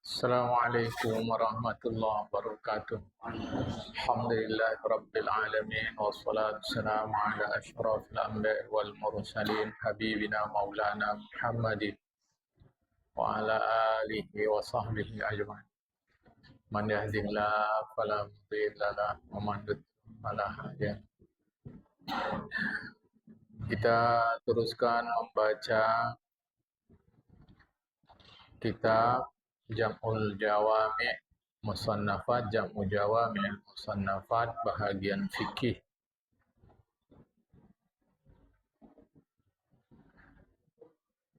Assalamualaikum warahmatullahi wabarakatuh. Alhamdulillah rabbil alamin wassalatu wassalamu ala asyrafil anbiya'i wal mursalin habibina maulana Muhammadin wa ala alihi wa sahbihi ajma'in. Man yahdihillahu fala mudilla lahu wa man yudlil fala hadiya lahu. Kita teruskan membaca kitab Jam'ul Jawami' Musannafat Jam'u Jawami' Musannafat bahagian fikih.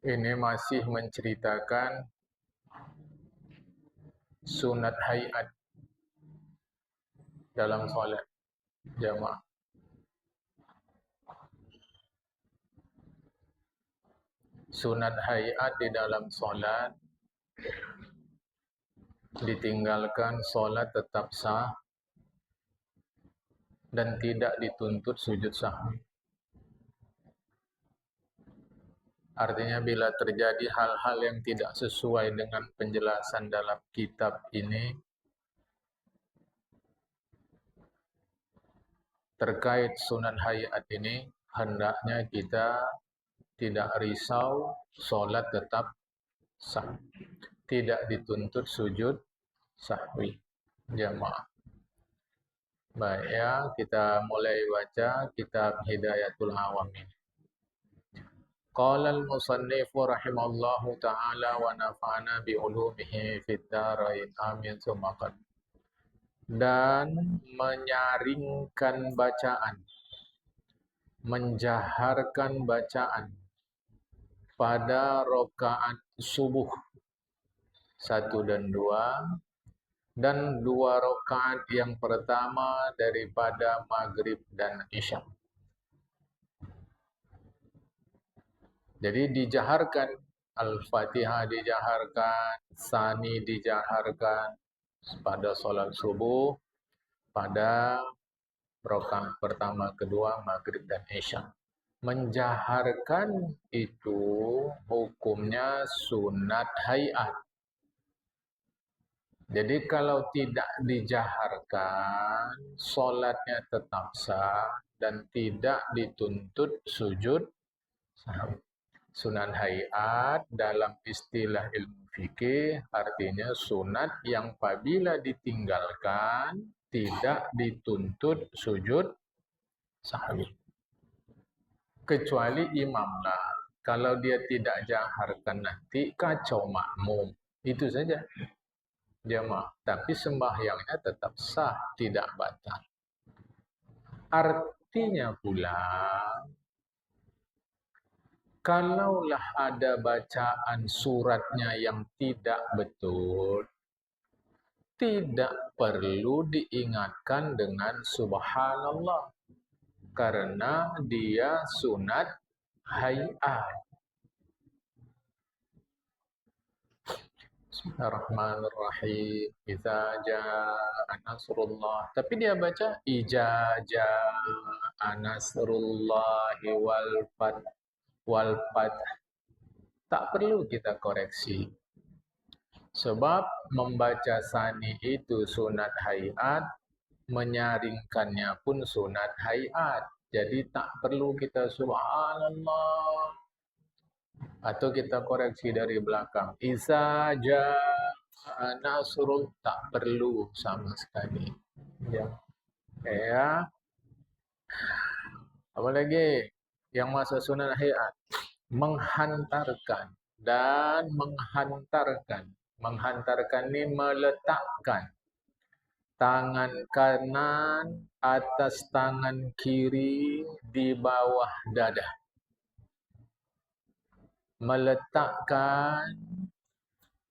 Ini masih menceritakan sunat hayat dalam solat jamaah. Sunat hayat di dalam solat, ditinggalkan solat tetap sah dan tidak dituntut sujud sahwi. Artinya bila terjadi hal-hal yang tidak sesuai dengan penjelasan dalam kitab ini terkait sunat hayat ini, hendaknya kita tidak risau, solat tetap sah. Tidak dituntut sujud sahwi jamaah. Baik ya, kita mulai baca kitab Hidayatul Awam ini. Qala al-musannifu rahimallahu ta'ala wa nafa'ana bi'ulumihi fid dharain amin summa qad. Dan menyaringkan bacaan, menjaharkan bacaan pada rakaat subuh 1 dan 2 dan 2 rakaat yang pertama daripada maghrib dan isya. Jadi dijaharkan, Al-Fatihah dijaharkan, Tsani dijaharkan pada solat subuh, pada rakaat pertama, kedua, maghrib dan isya. Menjaharkan itu hukumnya sunat hayat. Jadi kalau tidak dijaharkan, solatnya tetap sah dan tidak dituntut sujud sahwi. Sunat hayat dalam istilah ilmu fikih artinya sunat yang apabila ditinggalkan tidak dituntut sujud sahwi. Kecuali imamlah. Kalau dia tidak jaharkan nanti kacau makmum. Itu saja jemaah. Tapi sembahyangnya tetap sah, tidak batal. Artinya pula, kalaulah ada bacaan suratnya yang tidak betul, tidak perlu diingatkan dengan subhanallah. Karena dia sunat hayat. Bismillahirrahmanirrahim. Idza jaa nasrullah. Tapi dia baca idza jaa nasrullahi wal fath. Tak perlu kita koreksi. Sebab membaca sani itu sunat hayat, menyaringkannya pun sunat hayat. Jadi tak perlu kita subhanallah. Atau kita koreksi dari belakang. Iza jaa nasrul, tak perlu sama sekali. Ya. Apa lagi yang masuk sunat hayat? Menghantarkan dan menghantarkan. Menghantarkan ini meletakkan tangan kanan atas tangan kiri di bawah dada. Meletakkan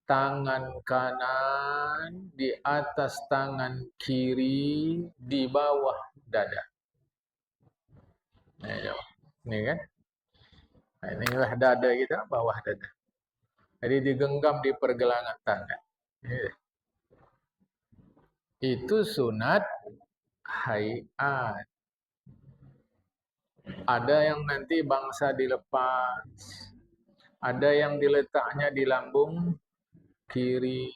tangan kanan di atas tangan kiri di bawah dada. Ini kan? Inilah dada kita, bawah dada. Jadi digenggam di pergelangan tangan. Itu sunat hayat. Ada yang nanti bangsa dilepas. Ada yang diletaknya di lambung kiri.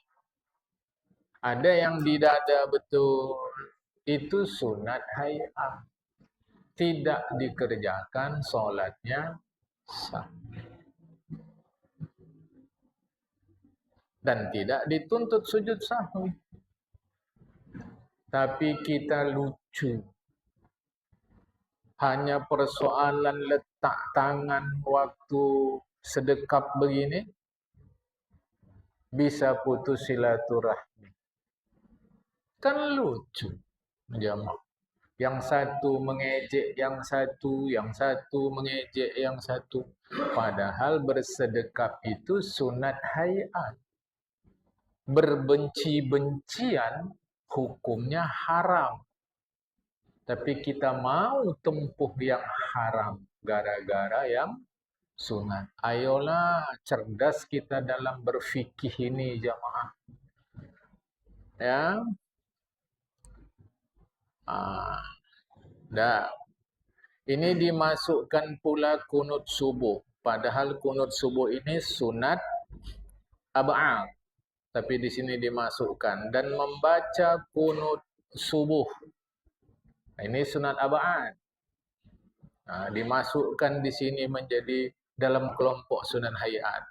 Ada yang di dada betul. Itu sunat hay'ah. Tidak dikerjakan, solatnya sah. Dan tidak dituntut sujud sahwi. Tapi kita lucu. Hanya persoalan letak tangan waktu sedekap begini, bisa putus silaturahmi. Kan lucu. Jamaah. Yang satu mengejek yang satu, yang satu mengejek yang satu. Padahal bersedekap itu sunat hayat. Berbenci-bencian hukumnya haram. Tapi kita mau tempuh yang haram gara-gara yang sunat. Ayolah cerdas kita dalam berfikih ini jamaah. Ya. Dah. Ini dimasukkan pula kunut subuh. Padahal kunut subuh ini sunat ab'ad. Tapi di sini dimasukkan. Dan membaca kunut subuh. Ini sunat ab'ad. Dimasukkan di sini menjadi dalam kelompok sunat hayat.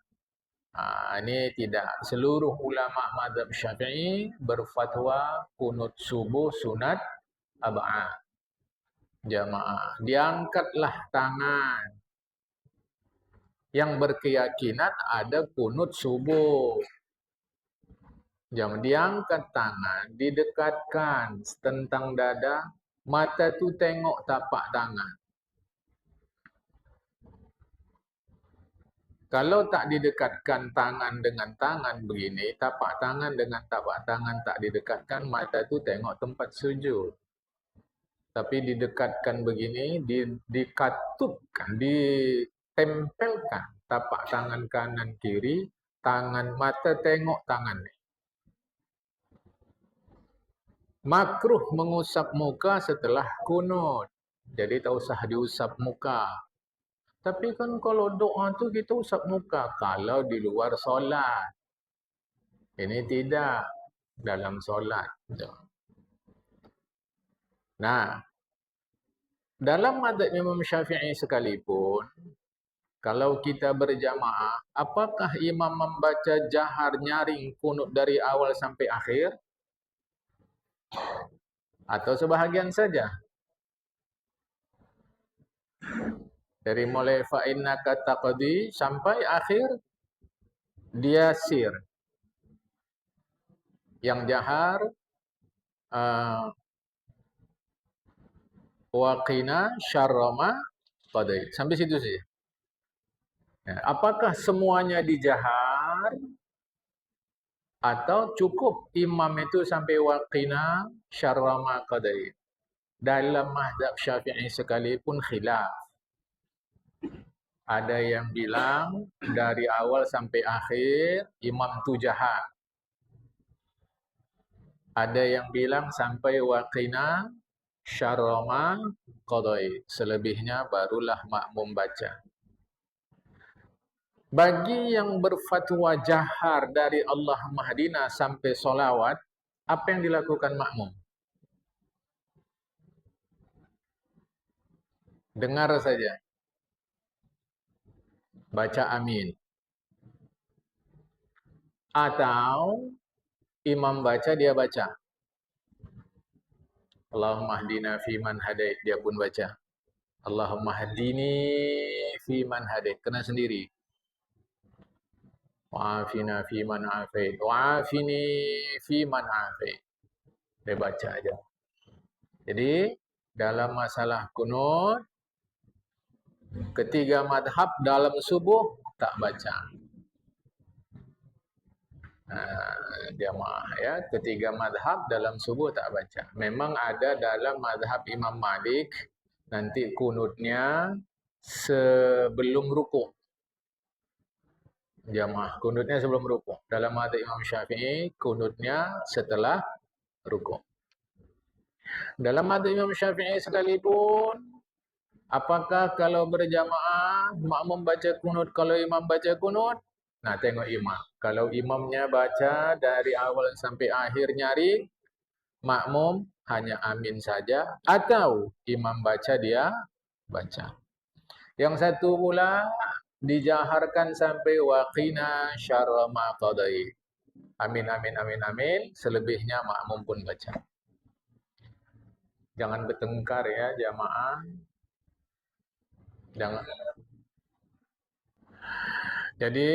Ini tidak. Seluruh ulama mazhab Syafi'i berfatwa kunut subuh sunat ab'ad. Jamaah, diangkatlah tangan. Yang berkeyakinan ada kunut subuh. Jangan diangkat tangan, didekatkan tentang dada, mata tu tengok tapak tangan. Kalau tak didekatkan tangan dengan tangan begini, tapak tangan dengan tapak tangan tak didekatkan, mata tu tengok tempat sujud. Tapi didekatkan begini, dikatupkan, ditempelkan tapak tangan kanan kiri, tangan mata tengok tangan ni. Makruh mengusap muka setelah kunut. Jadi tak usah diusap muka. Tapi kan kalau doa tu kita usap muka kalau di luar solat. Ini tidak dalam solat. Nah, dalam mazhab Imam Syafi'i sekalipun, kalau kita berjamaah, apakah imam membaca jahar nyaring kunut dari awal sampai akhir? Atau sebahagian saja? Dari mulai fa'innaka taqdi sampai akhir, dia sir. Yang jahar, waqina syarrama qadai. Sampai situ saja. Apakah semuanya dijahar atau cukup imam itu sampai waqina syarrama qadai? Dalam mazhab Syafi'i sekalipun khilaf. Ada yang bilang dari awal sampai akhir imam tu jahar. Ada yang bilang sampai waqina syarrama qadai. Selebihnya barulah makmum baca. Bagi yang berfatwa jahar dari Allah Mahdina sampai solawat, apa yang dilakukan makmum? Dengar saja. Baca amin. Atau imam baca, dia baca. Allahumma hdina fiman hadait, dia pun baca. Allahumma hdini fiman hadait. Kena sendiri. Wa'afina fiman afait. Wa'afini fiman afait. Dia baca aja. Jadi, dalam masalah kunut, ketiga madhab dalam subuh tak baca. Jamaah ya, ketiga madhab dalam subuh tak baca. Memang ada dalam madhab Imam Malik nanti kunutnya sebelum rukuk. Jamaah, kunutnya sebelum rukuk. Dalam madhab Imam Syafi'i kunutnya setelah rukuk. Dalam madhab Imam Syafi'i sekalipun, apakah kalau berjamaah makmum baca kunut kalau imam baca kunut? Nah, tengok imam. Kalau imamnya baca dari awal sampai akhir nyaring, makmum hanya amin saja. Atau imam baca, dia baca. Yang satu pula dijaharkan sampai waqina syarra ma qadai. Amin, amin, amin, amin. Selebihnya makmum pun baca. Jangan bertengkar ya jamaah. Jangan. Jadi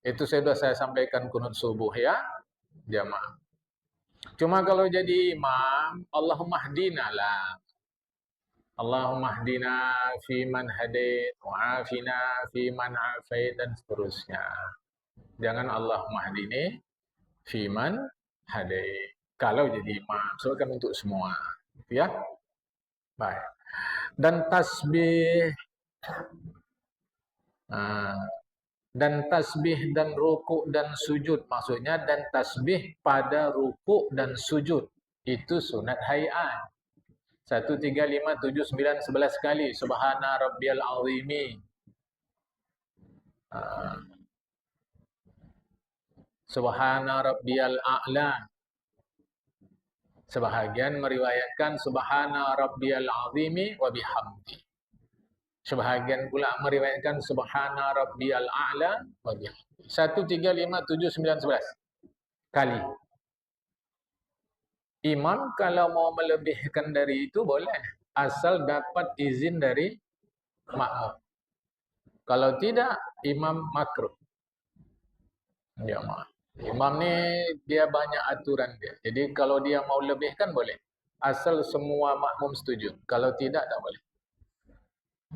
itu sudah saya sampaikan kunut subuh ya jamaah. Cuma kalau jadi imam, Allahumma hdina lah. Allahumma hdina fi man hadait, wa'afina fi man afait, dan seterusnya. Jangan Allahumma hdini fi man hadait. Kalau jadi imam, so kan untuk semua. Ya? Baik. Dan tasbih dan tasbih dan rukuk dan sujud, maksudnya dan tasbih pada rukuk dan sujud itu sunat hayat. 1 3 5 7 9 11 kali subhana rabbiyal azimi, subhana rabbiyal a'la. Sebahagian meriwayatkan subhana rabbiyal azimi wa bihamdi. Sebahagian pula meriwayatkan subhana rabbiyal a'la wa bihamdi. 1 3 5 7 9 11 kali. Imam kalau mau melebihkan dari itu boleh, asal dapat izin dari makmum. Kalau tidak, imam makruh. Ya, imam ni dia banyak aturan dia. Jadi kalau dia mau lebihkan boleh, asal semua makmum setuju. Kalau tidak, tak boleh.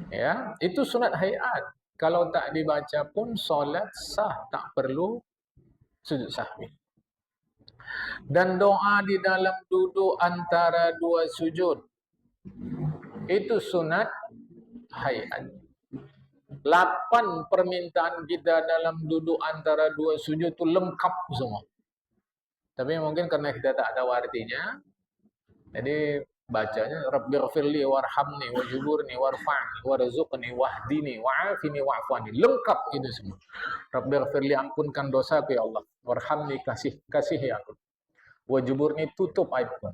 Ya, itu sunat hayat. Kalau tak dibaca pun solat sah, tak perlu sujud sahwi. Dan doa di dalam duduk antara dua sujud itu sunat hayat. 8 permintaan kita dalam duduk antara dua sujud itu lengkap semua. Tapi mungkin karena kita tak ada artinya, jadi bacanya Rabbighfirli warhamni wajburni warfa'ni warzuqni wahdini wa'afini wa'fani. Lengkap itu semua. Rabbighfirli, ampunkan dosaku ya Allah. Warhamni, kasihi aku. Wajburni, tutup aibku.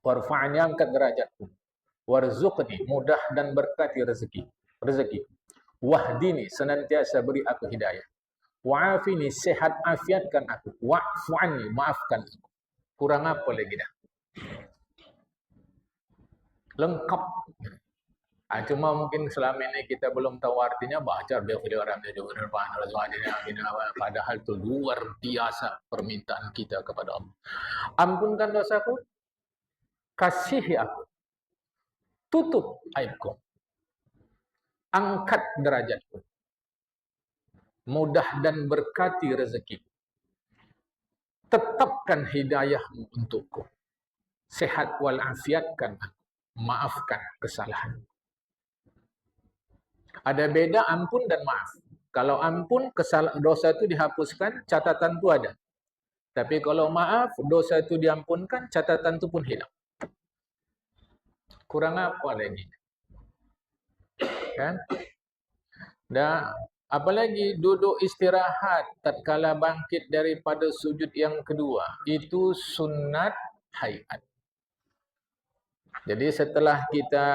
Warfa'ni, angkat derajatku. Warzuqni, mudah dan berkati rezeki. Wahdini, senantiasa beri aku hidayah. Wa'afini, sehat afiatkan aku. Wa'fu'ani, maafkan aku. Kurang apa lagi dah? Lengkap. Cuma mungkin selama ini kita belum tahu artinya, baca padahal itu luar biasa permintaan kita kepada Allah. Ampunkan dosaku, kasihi aku, tutup aibku, angkat derajatku, mudah dan berkati rezeki, tetapkan hidayahmu untukku, sehat walafiatkan aku, maafkan kesalahan. Ada beda ampun dan maaf. Kalau ampun, dosa itu dihapuskan, catatan itu ada. Tapi kalau maaf, dosa itu diampunkan, catatan itu pun hilang. Kurang apa lagi? Kan? Dan apalagi duduk istirahat tatkala bangkit daripada sujud yang kedua, itu sunat hayat. Jadi setelah kita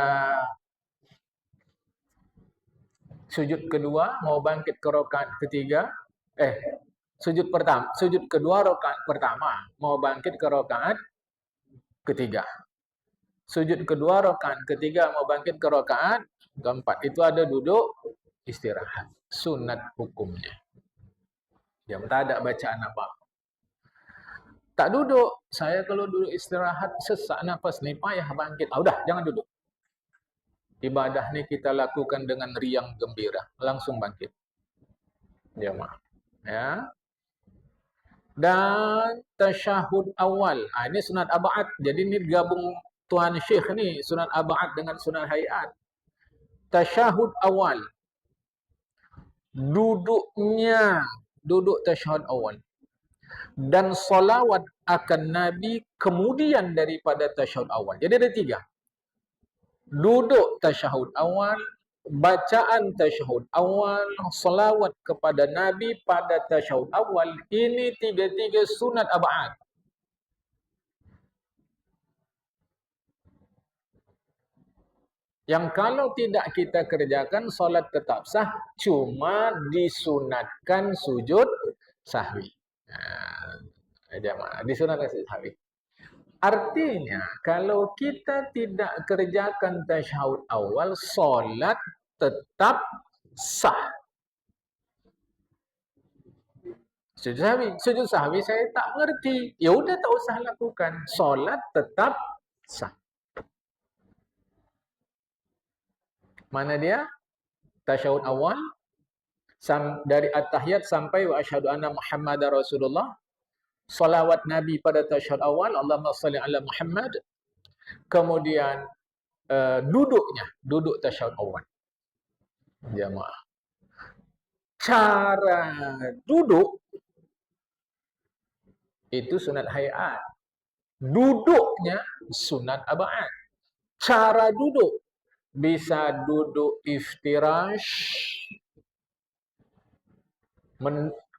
sujud kedua mau bangkit ke rakaat ketiga, sujud kedua rakaat pertama mau bangkit ke rakaat ketiga. Sujud kedua rakaat ketiga mau bangkit ke rakaat keempat. Itu ada duduk istirahat, sunat hukumnya. Yang tak ada bacaan apa. Tak duduk. Saya kalau duduk istirahat sesak nafas nih, payah bangkit. Udah, jangan duduk. Ibadah ni kita lakukan dengan riang gembira, langsung bangkit. Ya, maaf. Ya. Dan tasyahud awal. Ini sunat ab'ad. Jadi ni gabung Tuan Syekh ni, sunat ab'ad dengan sunat hayat. Tasyahud awal. Duduk tasyahud awal. Dan salawat akan Nabi kemudian daripada tasyahud awal. Jadi ada 3. Duduk tasyahud awal, bacaan tasyahud awal, salawat kepada Nabi pada tasyahud awal, ini tiga-tiga sunat ab'ad. Yang kalau tidak kita kerjakan, solat tetap sah, cuma disunatkan sujud sahwi. Disunatkan sujud sahwi. Artinya, kalau kita tidak kerjakan tasyahud awal, solat tetap sah. Sujud sahwi saya tak ngerti. Ya udah, tak usah lakukan. Solat tetap sah. Mana dia? Tasyahud awal, dari at-tahiyat sampai wa asyhadu anna Muhammadar Rasulullah. Salawat Nabi pada tasyahud awal, Allahumma salli ala Muhammad. Kemudian duduk tasyahud awal. Jamaah. Cara duduk itu sunat hayat. Duduknya sunat ab'ad. Cara duduk bisa duduk iftirash,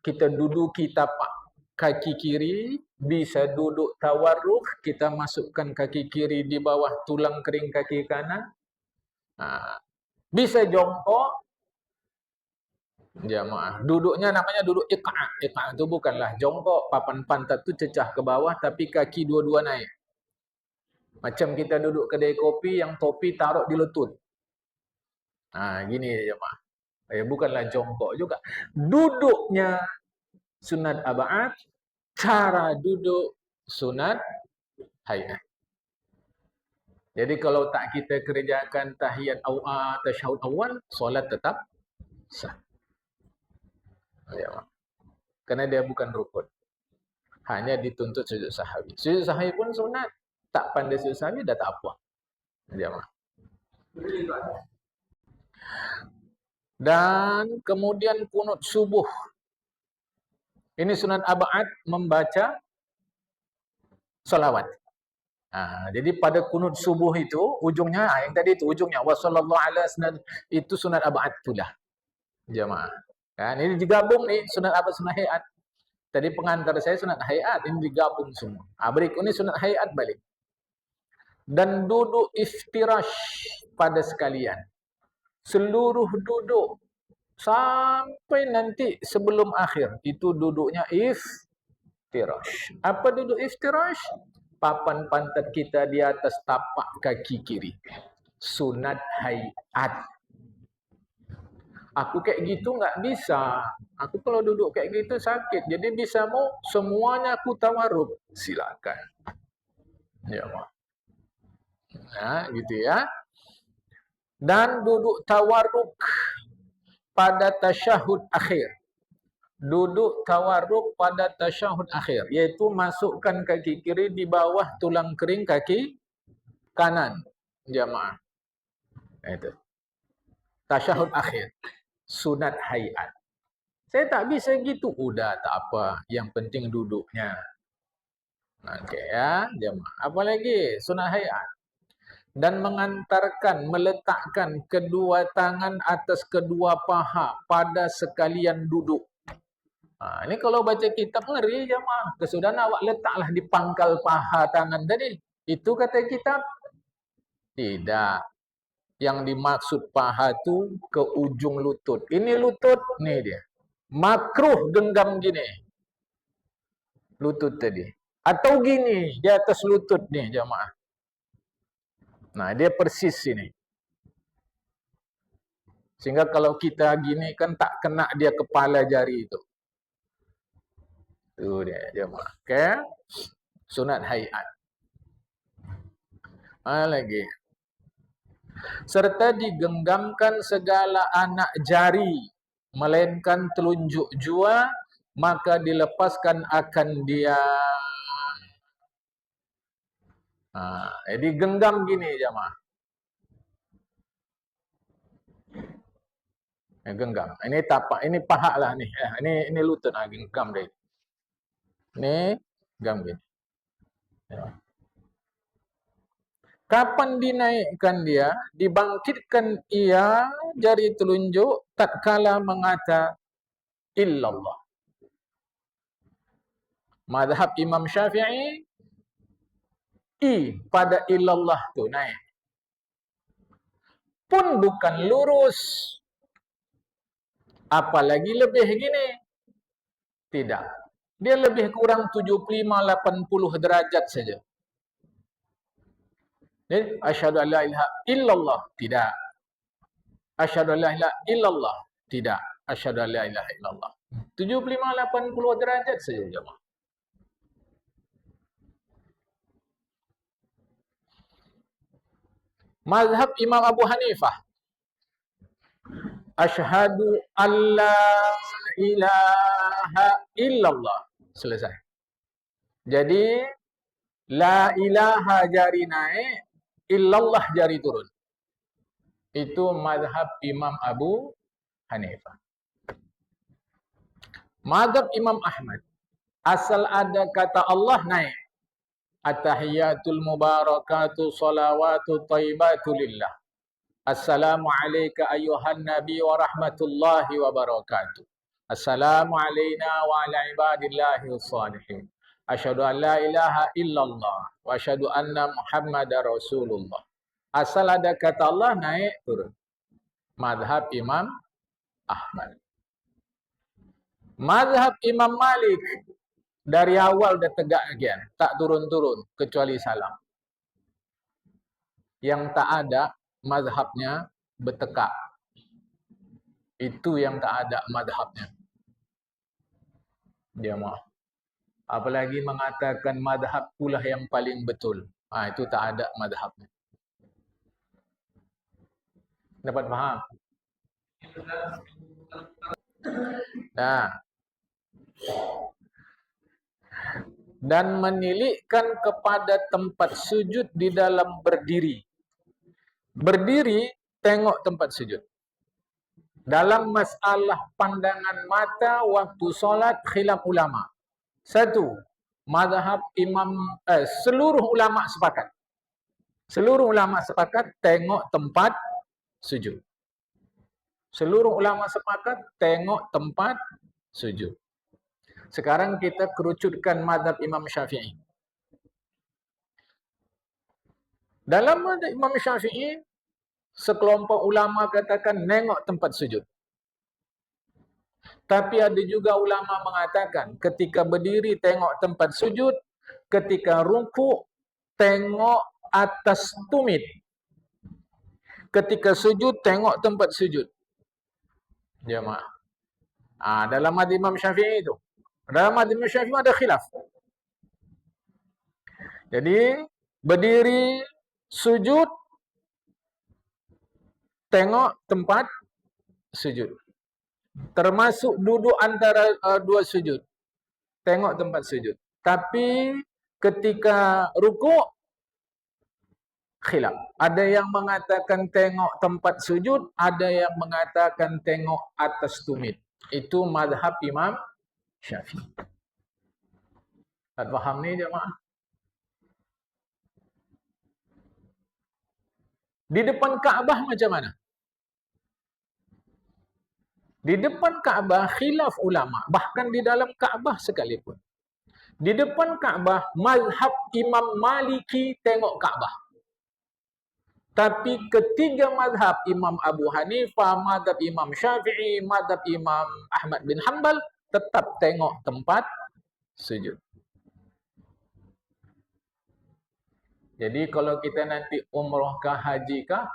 kita duduki tapak kaki kiri, bisa duduk tawarruk, kita masukkan kaki kiri di bawah tulang kering kaki kanan. Bisa jongkok. Jamaah, duduknya namanya duduk iqa'. Iqa' itu bukanlah jongkok, papan pantat itu cecah ke bawah tapi kaki dua-dua naik. Macam kita duduk kedai kopi yang topi taruh di lutut. Gini jemaah. Bukanlah jongkok juga. Duduknya sunat ab'ad, cara duduk sunat hayat. Jadi kalau tak kita kerjakan tahiyat awal, tasyahud awal, solat tetap sah. Jemaah. Karena dia bukan rukun. Hanya dituntut sujud sahwi. Sujud sahwi pun sunat. Tak pandai sujud sahwi dah tak apa. Jemaah. Dan kemudian kunut subuh. Ini sunat ab'ad membaca salawat. Jadi pada kunut subuh itu ujungnya yang tadi itu ujungnya wasallallahu ala sunat itu sunat ab'ad itulah. Jemaah. Kan ini digabung nih sunat ab'ad sunat hayat. Tadi pengantar saya sunat hayat, ini digabung semua. Berikut ini sunat hayat balik. Dan duduk iftirash pada sekalian. Seluruh duduk sampai nanti sebelum akhir itu duduknya iftirash. Apa duduk iftirash? Papan pantat kita di atas tapak kaki kiri. Sunat hayat. Aku kayak gitu nggak bisa. Aku kalau duduk kayak gitu sakit. Jadi bisa mau semuanya aku tawarruk. Silakan. Ya, gitu ya. Dan duduk tawarruk pada tasyahud akhir. Duduk tawarruk pada tasyahud akhir, yaitu masukkan kaki kiri di bawah tulang kering kaki kanan. Jamaah. Itu. Tasyahud akhir. Sunat hayat. Saya tak bisa gitu. Udah tak apa. Yang penting duduknya. Okey ya, jemaah. Apa lagi? Sunat hayat. Dan mengantarkan, meletakkan kedua tangan atas kedua paha pada sekalian duduk. Ini kalau baca kitab ngeri jemaah. Kesudahan awak letaklah di pangkal paha tangan tadi. Itu kata kitab. Tidak. Yang dimaksud paha tu ke ujung lutut. Ini lutut, nih dia. Makruh genggam gini. Lutut tadi. Atau gini, di atas lutut nih jamaah. Nah, dia persis sini. Sehingga kalau kita gini kan tak kena dia kepala jari itu. Itu dia jamaah. Okey. Sunat hayat. Lagi. Serta digenggamkan segala anak jari, melainkan telunjuk jua, maka dilepaskan akan dia. Jadi genggam gini jamaah. Genggam. Ini tapak, ini paha lah nih. Ini lutut, genggam deh. Ini genggam gini. Kapan dinaikkan dia? Dibangkitkan ia jari telunjuk tatkala mengata illallah. Mazhab Imam Syafi'i, pada illallah tu naik. Pun bukan lurus. Apalagi lebih gini. Tidak. Dia lebih kurang 75-80 derajat saja. Jadi, asyhadu an la ilaha illallah. Tidak. Asyhadu an la ilaha illallah. Tidak. Asyhadu an la ilaha illallah. 75-80 derajat saja, jemaah. Mazhab Imam Abu Hanifah, asyhadu an la ilaha illallah. Selesai. Jadi la ilaha jari naik, illallah jari turun. Itu mazhab Imam Abu Hanifah. Mazhab Imam Ahmad, asal ada kata Allah naik. At-tahiyatul mubarakatuh salawatu thayyibatu lillah. Assalamu alayka ayyuhan nabi wa rahmatullahi wa barakatuh. Assalamu alayna wa ala ibadillahi salihin. Asyhadu an la ilaha illallah wa asyhadu anna Muhammadar Rasulullah. Asal ada kata Allah naik turun. Mazhab Imam Ahmad. Mazhab Imam Malik, dari awal dah tegak again, tak turun-turun kecuali salam. Yang tak ada mazhabnya bertekak. Itu yang tak ada mazhabnya. Dia maaf. Apalagi mengatakan mazhab pula yang paling betul. Itu tak ada mazhabnya. Dapat faham? Nah. Dan menilikkan kepada tempat sujud di dalam berdiri. Berdiri, tengok tempat sujud. Dalam masalah pandangan mata waktu solat, khilaf ulama. Satu, mazhab seluruh ulama sepakat. Seluruh ulama sepakat tengok tempat sujud. Seluruh ulama sepakat tengok tempat sujud. Sekarang kita kerucutkan mazhab Imam Syafi'i. Dalam mazhab Imam Syafi'i, sekelompok ulama katakan nengok tempat sujud. Tapi ada juga ulama mengatakan ketika berdiri tengok tempat sujud, ketika rukuk tengok atas tumit. Ketika sujud tengok tempat sujud. Jemaah. Dalam mazhab Imam Syafi'i itu. Dalam mazhab Imam Syafi'i ada khilaf. Jadi berdiri, sujud, tengok tempat sujud. Termasuk duduk antara dua sujud. Tengok tempat sujud. Tapi ketika rukuk, khilaf. Ada yang mengatakan tengok tempat sujud, ada yang mengatakan tengok atas tumit. Itu mazhab Imam Syafi'i. Tak faham ni jemaah? Di depan Kaabah macam mana? Di depan Kaabah khilaf ulama, bahkan di dalam Kaabah sekalipun. Di depan Kaabah mazhab Imam Maliki tengok Kaabah. Tapi ketiga mazhab Imam Abu Hanifah, mazhab Imam Syafi'i, mazhab Imam Ahmad bin Hanbal tetap tengok tempat sujud. Jadi kalau kita nanti umrah kah haji kah,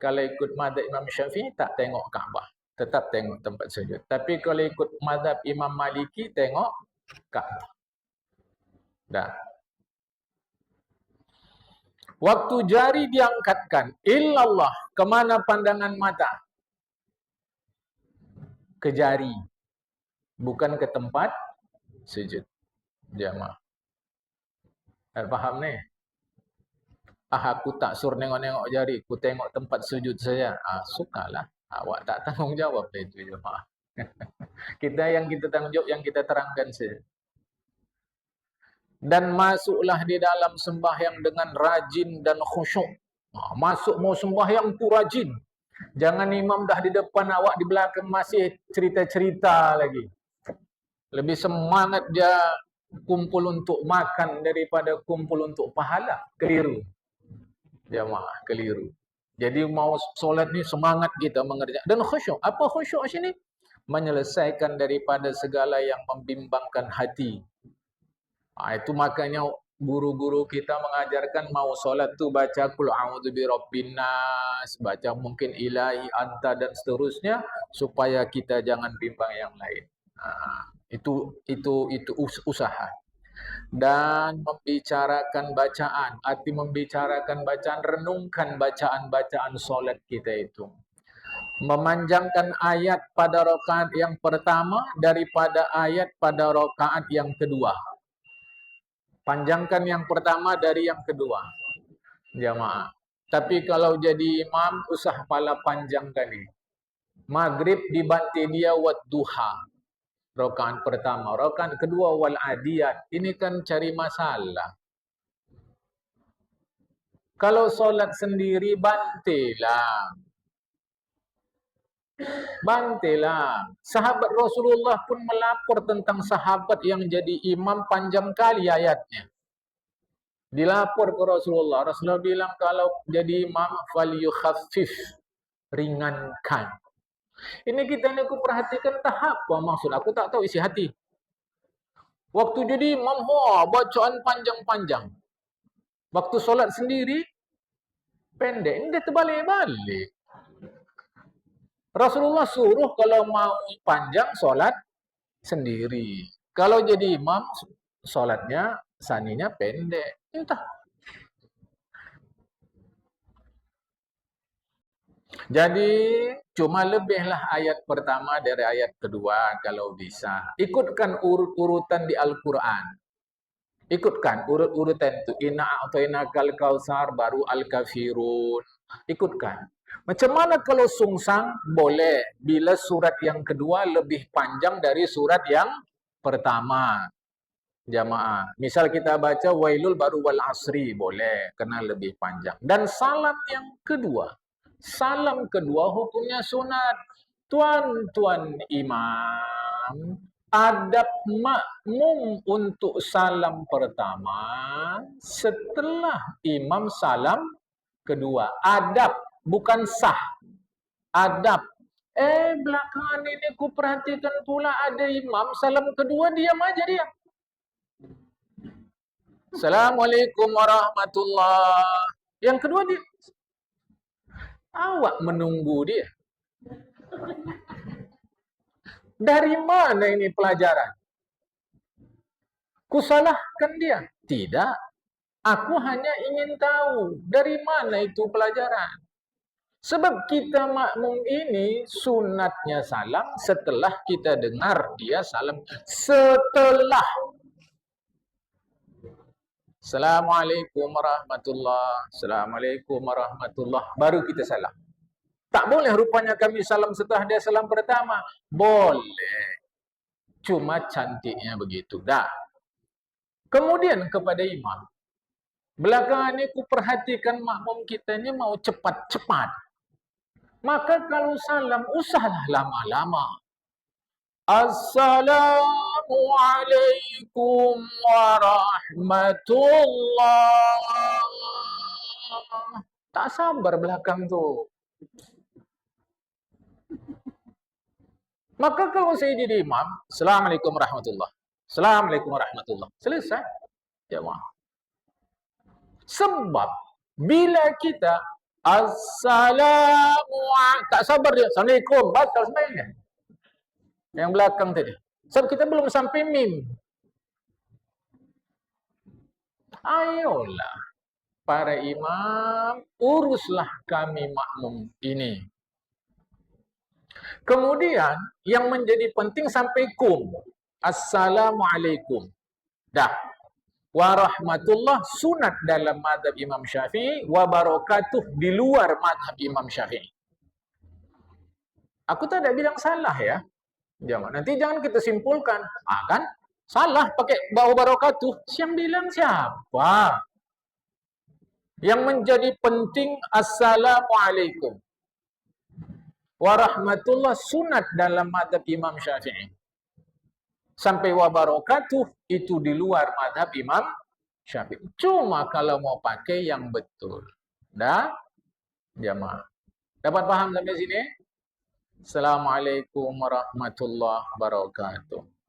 kalau ikut mazhab Imam Syafi'i tak tengok Kaabah, tetap tengok tempat sujud. Tapi kalau ikut mazhab Imam Maliki tengok Kaabah. Dah. Waktu jari diangkatkan, illallah, kemana pandangan mata? Ke jari. Bukan ke tempat sujud. Jamaah. Tak faham ni? Aku tak suruh nengok-nengok jari. Aku tengok tempat sujud saja. Sukalah. Awak tak tanggung jawab itu jemaah. Kita tanggung jawab yang kita terangkan saja. Dan masuklah di dalam sembahyang dengan rajin dan khusyuk. Masuk mau sembahyang tu rajin. Jangan imam dah di depan, awak di belakang masih cerita-cerita lagi. Lebih semangat dia kumpul untuk makan daripada kumpul untuk pahala. Keliru. Jamaah, keliru. Jadi mau solat ni semangat kita mengerjakan. Dan khusyuk. Apa khusyuk sini? Menyelesaikan daripada segala yang membimbangkan hati. Itu makanya guru-guru kita mengajarkan mau solat tu baca qul a'udzu birabbin nas, baca mungkin ilahi anta dan seterusnya supaya kita jangan bimbang yang lain. Itu usaha. Dan membicarakan bacaan, arti membicarakan bacaan, renungkan bacaan-bacaan solat kita itu. Memanjangkan ayat pada rakaat yang pertama daripada ayat pada rakaat yang kedua. Panjangkan yang pertama dari yang kedua. Jamaah. Tapi kalau jadi imam, usah pala panjang kali. Maghrib dibanti dia wat duha. Rakaat pertama. Rakaat kedua wal adiyat. Ini kan cari masalah. Kalau solat sendiri, bantilah. Bantilah. Sahabat Rasulullah pun melapor tentang sahabat yang jadi imam panjang kali ayatnya. Dilapor ke Rasulullah. Rasulullah bilang kalau jadi imam falyukhaffif, ringankan. Ini kita ni aku perhatikan tahap apa maksud. Aku tak tahu isi hati. Waktu jadi imam, bacaan panjang-panjang. Waktu solat sendiri, pendek. Ini dia terbalik-balik. Rasulullah suruh kalau mau panjang solat sendiri. Kalau jadi imam, solatnya saninya pendek. Entah. Jadi cuma lebihlah ayat pertama dari ayat kedua kalau bisa. Ikutkan urut-urutan di Al-Quran. Ikutkan urut-urutan itu. Inna a'tainakal kautsar baru al-kafirun. Ikutkan. Macam mana kalau sungsang? Boleh. Bila surat yang kedua lebih panjang dari surat yang pertama. Jamaah. Misal kita baca wailul baru wal asri. Boleh. Kena lebih panjang. Dan salam yang kedua. Salam kedua hukumnya sunat. Tuan-tuan imam, adab makmum untuk salam pertama setelah imam salam kedua. Adab, bukan sah. Adab. Belakangan ini ku perhatikan pula ada imam salam kedua diam aja dia. Assalamualaikum warahmatullahi. Yang kedua dia. Awak menunggu dia. Dari mana ini pelajaran? Kusalahkan dia? Tidak. Aku hanya ingin tahu dari mana itu pelajaran. Sebab kita makmum ini sunatnya salam setelah kita dengar dia salam. Setelah. Assalamualaikum warahmatullahi. Assalamualaikum warahmatullahi. Baru kita salam. Tak boleh rupanya kami salam setelah dia salam pertama. Boleh. Cuma cantiknya begitu. Dah. Kemudian kepada imam. Belakangan ini ku perhatikan makmum kita ini mau cepat-cepat. Maka kalau salam, usahlah lama-lama. Assalamualaikum warahmatullahi. Tak sabar belakang tu. Maka kalau saya jadi imam, Assalamualaikum warahmatullahi. Assalamualaikum warahmatullahi. Selesai. Jemaah. Sebab bila kita Assalamualaikum, tak sabar dia. Assalamualaikum, batal sebenarnya. Yang belakang tadi. Sebab kita belum sampai mim. Ayolah. Para imam, uruslah kami makmum ini. Kemudian, yang menjadi penting sampai kum. Assalamualaikum. Dah. Warahmatullah sunat dalam mazhab Imam Syafi'i. Wabarakatuh di luar mazhab Imam Syafi'i. Aku tak ada bilang salah ya. Nanti jangan kita simpulkan. Kan? Salah pakai wabarakatuh. Yang bilang siapa? Yang menjadi penting Assalamualaikum warahmatullah sunat dalam madhab Imam Syafi'i. Sampai wabarakatuh itu di luar madhab Imam Syafi'i. Cuma kalau mau pakai yang betul. Dah, jamaah. Dapat paham sampai sini? Assalamualaikum warahmatullahi wabarakatuh.